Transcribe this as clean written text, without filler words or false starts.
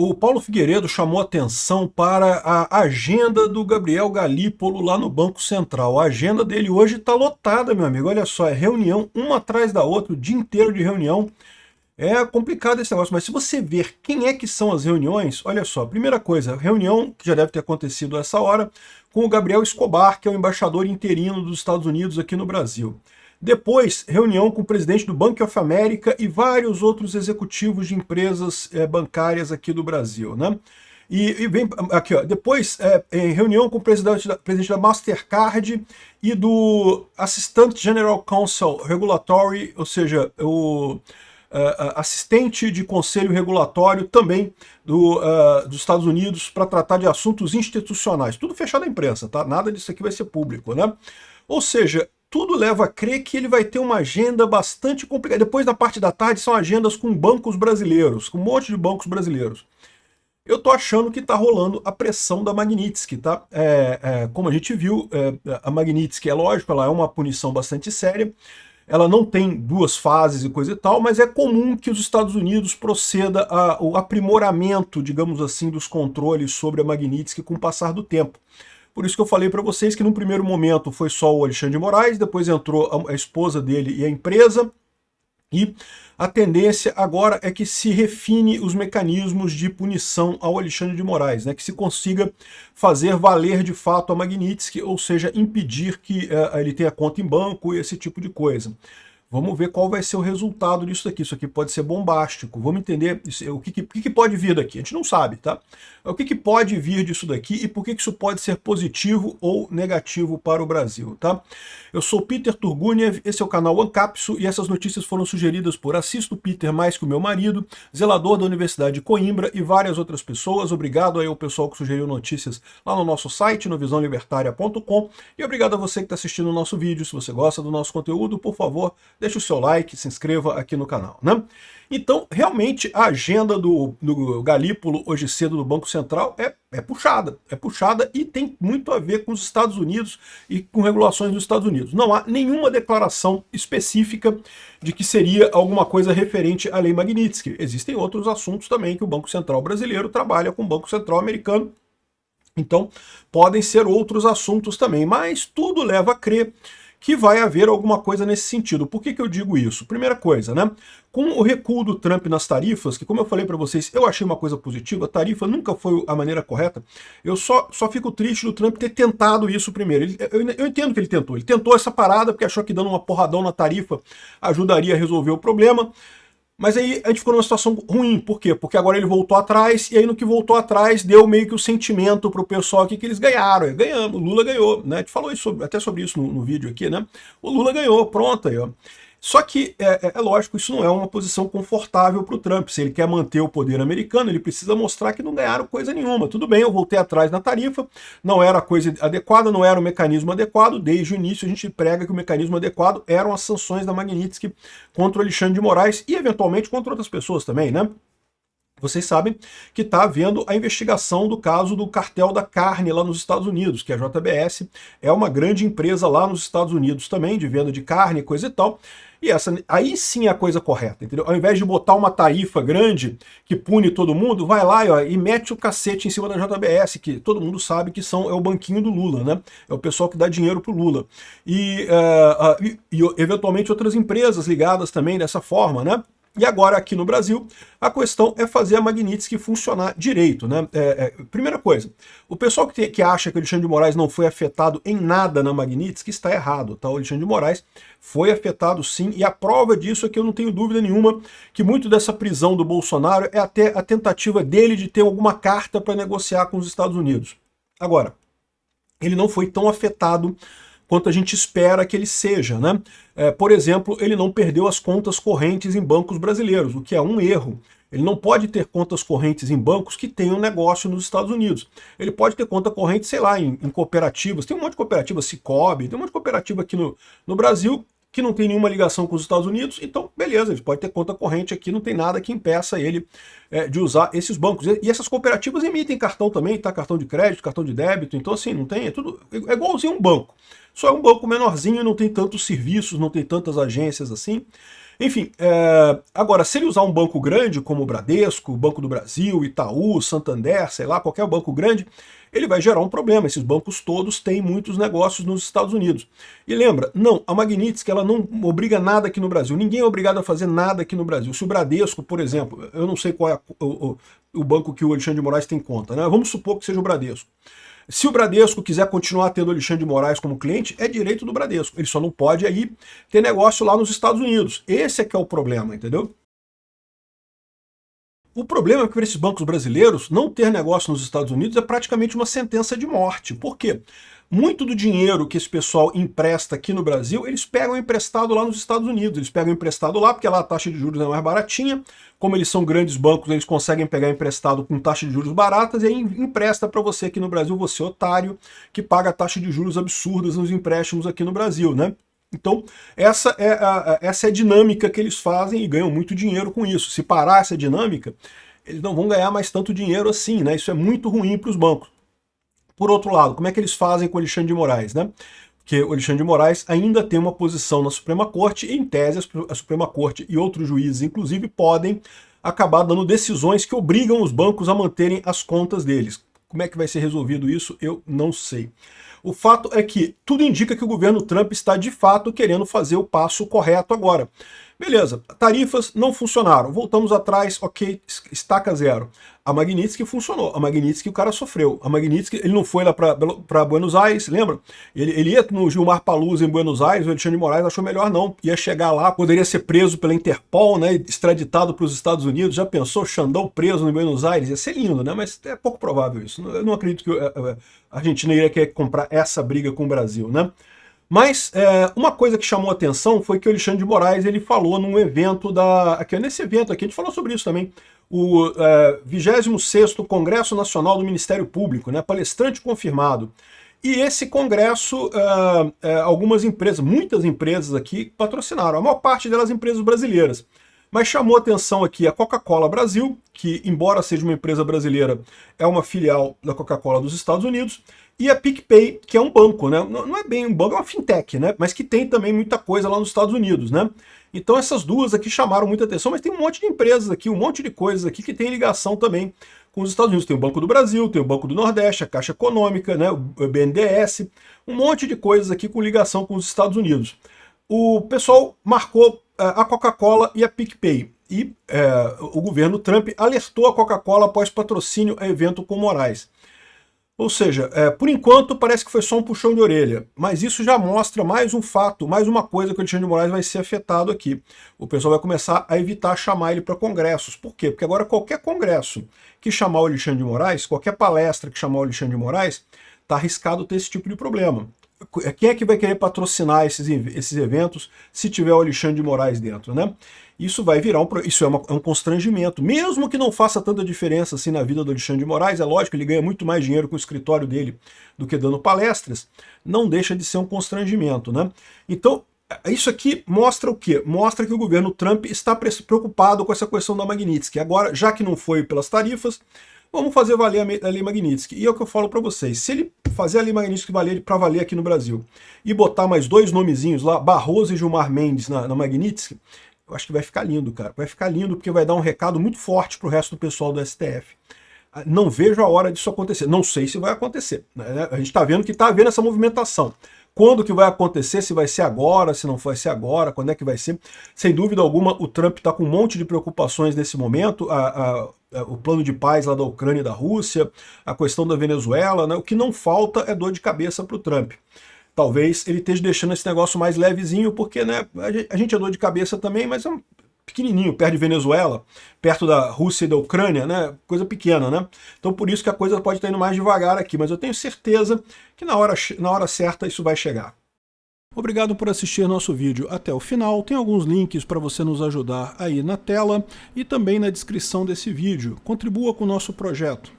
O Paulo Figueiredo chamou atenção para a agenda do Gabriel Galípolo lá no Banco Central. A agenda dele hoje está lotada, meu amigo. Olha só, é reunião uma atrás da outra, o dia inteiro de reunião. É complicado esse negócio, mas se você ver quem é que são as reuniões, olha só, primeira coisa, reunião que já deve ter acontecido a essa hora, com o Gabriel Escobar, que é o embaixador interino dos Estados Unidos aqui no Brasil. Depois, reunião com o presidente do Bank of America e vários outros executivos de empresas bancárias aqui do Brasil, né? E vem aqui, ó, depois reunião com o presidente da Mastercard e do Assistant General Counsel Regulatory, ou seja, o assistente de conselho regulatório também dos Estados Unidos para tratar de assuntos institucionais. Tudo fechado à imprensa, tá? Nada disso aqui vai ser público, né? Ou seja, tudo leva a crer que ele vai ter uma agenda bastante complicada. Depois, na parte da tarde, são agendas com bancos brasileiros, com um monte de bancos brasileiros. Eu tô achando que tá rolando a pressão da Magnitsky, tá? Como a gente viu, a Magnitsky, é lógico, ela é uma punição bastante séria. Ela não tem duas fases e coisa e tal, mas é comum que os Estados Unidos proceda ao aprimoramento, digamos assim, dos controles sobre a Magnitsky com o passar do tempo. Por isso que eu falei para vocês que num primeiro momento foi só o Alexandre de Moraes, depois entrou a esposa dele e a empresa, e a tendência agora é que se refine os mecanismos de punição ao Alexandre de Moraes, né, que se consiga fazer valer de fato a Magnitsky, ou seja, impedir que ele tenha conta em banco e esse tipo de coisa. Vamos ver qual vai ser o resultado disso aqui. Isso aqui pode ser bombástico. Vamos entender o que pode vir daqui. A gente não sabe, tá? O que pode vir disso daqui e por que isso pode ser positivo ou negativo para o Brasil, tá? Eu sou Peter Turguniev, esse é o canal Ancapsu e essas notícias foram sugeridas por Assisto Peter mais que o meu marido, zelador da Universidade de Coimbra e várias outras pessoas. Obrigado aí ao pessoal que sugeriu notícias lá no nosso site, no visãolibertaria.com, e obrigado a você que está assistindo o nosso vídeo. Se você gosta do nosso conteúdo, por favor, deixe o seu like, se inscreva aqui no canal, né? Então, realmente, a agenda do Galípolo hoje cedo do Banco Central é puxada e tem muito a ver com os Estados Unidos e com regulações dos Estados Unidos. Não há nenhuma declaração específica de que seria alguma coisa referente à lei Magnitsky. Existem outros assuntos também que o Banco Central brasileiro trabalha com o Banco Central americano. Então, podem ser outros assuntos também, mas tudo leva a crer que vai haver alguma coisa nesse sentido. Por que eu digo isso? Primeira coisa, né? Com o recuo do Trump nas tarifas, que como eu falei para vocês, eu achei uma coisa positiva, a tarifa nunca foi a maneira correta, eu só fico triste do Trump ter tentado isso primeiro. Eu entendo que ele tentou essa parada porque achou que dando uma porradão na tarifa ajudaria a resolver o problema. Mas aí a gente ficou numa situação ruim. Por quê? Porque agora ele voltou atrás, e aí no que voltou atrás deu meio que o sentimento pro pessoal aqui que eles ganharam. Ganhamos, o Lula ganhou, né? A gente falou até sobre isso no vídeo aqui, né? O Lula ganhou, pronto aí, ó. Só que, lógico, isso não é uma posição confortável para o Trump. Se ele quer manter o poder americano, ele precisa mostrar que não ganharam coisa nenhuma. Tudo bem, eu voltei atrás na tarifa, não era a coisa adequada, não era o mecanismo adequado. Desde o início a gente prega que o mecanismo adequado eram as sanções da Magnitsky contra o Alexandre de Moraes e, eventualmente, contra outras pessoas também, né? Vocês sabem que está havendo a investigação do caso do cartel da carne lá nos Estados Unidos, que a JBS é uma grande empresa lá nos Estados Unidos também, de venda de carne, coisa e tal. E aí sim é a coisa correta, entendeu? Ao invés de botar uma tarifa grande que pune todo mundo, vai lá e mete o cacete em cima da JBS, que todo mundo sabe que é o banquinho do Lula, né? É o pessoal que dá dinheiro pro Lula. E eventualmente outras empresas ligadas também dessa forma, né? E agora, aqui no Brasil, a questão é fazer a Magnitsky funcionar direito, né? Primeira coisa, o pessoal que acha que o Alexandre de Moraes não foi afetado em nada na Magnitsky está errado, tá? O Alexandre de Moraes foi afetado sim, e a prova disso é que eu não tenho dúvida nenhuma que muito dessa prisão do Bolsonaro é até a tentativa dele de ter alguma carta para negociar com os Estados Unidos. Agora, ele não foi tão afetado quanto a gente espera que ele seja, né? Por exemplo, ele não perdeu as contas correntes em bancos brasileiros, o que é um erro. Ele não pode ter contas correntes em bancos que tenham negócio nos Estados Unidos. Ele pode ter conta corrente, sei lá, em cooperativas. Tem um monte de cooperativa, Cicobi, tem um monte de cooperativa aqui no Brasil que não tem nenhuma ligação com os Estados Unidos, então beleza, ele pode ter conta corrente aqui, não tem nada que impeça ele de usar esses bancos. E essas cooperativas emitem cartão também, tá? Cartão de crédito, cartão de débito, então assim, não tem, é igualzinho um banco. Só é um banco menorzinho, não tem tantos serviços, não tem tantas agências assim. Enfim, agora, se ele usar um banco grande como o Bradesco, o Banco do Brasil, Itaú, Santander, sei lá, qualquer banco grande, ele vai gerar um problema. Esses bancos todos têm muitos negócios nos Estados Unidos. E lembra, não, a Magnitsky ela não obriga nada aqui no Brasil. Ninguém é obrigado a fazer nada aqui no Brasil. Se o Bradesco, por exemplo, eu não sei qual é o banco que o Alexandre de Moraes tem conta, né? Vamos supor que seja o Bradesco. Se o Bradesco quiser continuar tendo o Alexandre de Moraes como cliente, é direito do Bradesco. Ele só não pode aí ter negócio lá nos Estados Unidos. Esse é que é o problema, entendeu? O problema é que para esses bancos brasileiros, não ter negócio nos Estados Unidos é praticamente uma sentença de morte. Por quê? Muito do dinheiro que esse pessoal empresta aqui no Brasil, eles pegam emprestado lá nos Estados Unidos. Eles pegam emprestado lá porque lá a taxa de juros é mais baratinha. Como eles são grandes bancos, eles conseguem pegar emprestado com taxa de juros baratas e aí empresta para você aqui no Brasil, você otário, que paga taxa de juros absurdas nos empréstimos aqui no Brasil, né? Então, essa é a dinâmica que eles fazem e ganham muito dinheiro com isso. Se parar essa dinâmica, eles não vão ganhar mais tanto dinheiro assim, né? Isso é muito ruim para os bancos. Por outro lado, como é que eles fazem com o Alexandre de Moraes, né? Porque o Alexandre de Moraes ainda tem uma posição na Suprema Corte, e em tese a Suprema Corte e outros juízes, inclusive, podem acabar dando decisões que obrigam os bancos a manterem as contas deles. Como é que vai ser resolvido isso, eu não sei. O fato é que tudo indica que o governo Trump está de fato querendo fazer o passo correto agora. Beleza, tarifas não funcionaram, voltamos atrás, ok, estaca zero. A Magnitsky funcionou, a Magnitsky o cara sofreu. A Magnitsky, ele não foi lá para Buenos Aires, lembra? Ele ia no Gilmar Palusa em Buenos Aires, o Alexandre de Moraes achou melhor não. Ia chegar lá, poderia ser preso pela Interpol, né, extraditado para os Estados Unidos. Já pensou, Xandão preso em Buenos Aires? Ia ser lindo, né? Mas é pouco provável isso. Eu não acredito que a Argentina iria querer comprar essa briga com o Brasil, né? Mas uma coisa que chamou a atenção foi que o Alexandre de Moraes ele falou num evento nesse evento aqui, a gente falou sobre isso também, o 26º Congresso Nacional do Ministério Público, né, palestrante confirmado. E esse congresso, algumas empresas, muitas empresas aqui patrocinaram, a maior parte delas empresas brasileiras. Mas chamou atenção aqui a Coca-Cola Brasil, que embora seja uma empresa brasileira, é uma filial da Coca-Cola dos Estados Unidos, e a PicPay, que é um banco, né? Não é bem um banco, é uma fintech, né? Mas que tem também muita coisa lá nos Estados Unidos, né? Então essas duas aqui chamaram muita atenção, mas tem um monte de empresas aqui, um monte de coisas aqui que tem ligação também com os Estados Unidos. Tem o Banco do Brasil, tem o Banco do Nordeste, a Caixa Econômica, né? O BNDES, um monte de coisas aqui com ligação com os Estados Unidos. O pessoal marcou a Coca-Cola e a PicPay. E o governo Trump alertou a Coca-Cola após patrocínio a evento com Moraes. Ou seja, por enquanto parece que foi só um puxão de orelha, mas isso já mostra mais um fato, mais uma coisa que o Alexandre de Moraes vai ser afetado aqui. O pessoal vai começar a evitar chamar ele para congressos. Por quê? Porque agora qualquer congresso que chamar o Alexandre de Moraes, qualquer palestra que chamar o Alexandre de Moraes, está arriscado ter esse tipo de problema. Quem é que vai querer patrocinar esses eventos se tiver o Alexandre de Moraes dentro, né? Isso vai virar isso é um constrangimento, mesmo que não faça tanta diferença assim na vida do Alexandre de Moraes. É lógico, ele ganha muito mais dinheiro com o escritório dele do que dando palestras, não deixa de ser um constrangimento, né? Então, isso aqui mostra o quê? Mostra que o governo Trump está preocupado com essa questão da Magnitsky. Agora, já que não foi pelas tarifas, vamos fazer valer a Lei Magnitsky. E é o que eu falo para vocês, se ele fazer a Lei Magnitsky para valer aqui no Brasil e botar mais dois nomezinhos lá, Barroso e Gilmar Mendes na Magnitsky, eu acho que vai ficar lindo, cara. Vai ficar lindo porque vai dar um recado muito forte para o resto do pessoal do STF. Não vejo a hora disso acontecer. Não sei se vai acontecer, né? A gente está vendo que está havendo essa movimentação. Quando que vai acontecer, se vai ser agora, se não vai ser agora, quando é que vai ser. Sem dúvida alguma, o Trump está com um monte de preocupações nesse momento, o plano de paz lá da Ucrânia e da Rússia, a questão da Venezuela, né? O que não falta é dor de cabeça para o Trump. Talvez ele esteja deixando esse negócio mais levezinho, porque né, a gente é dor de cabeça também, mas é um pequenininho, perto de Venezuela, perto da Rússia e da Ucrânia, né? Coisa pequena, né? Então por isso que a coisa pode estar indo mais devagar aqui, mas eu tenho certeza que na hora certa isso vai chegar. Obrigado por assistir nosso vídeo até o final. Tem alguns links para você nos ajudar aí na tela e também na descrição desse vídeo. Contribua com o nosso projeto.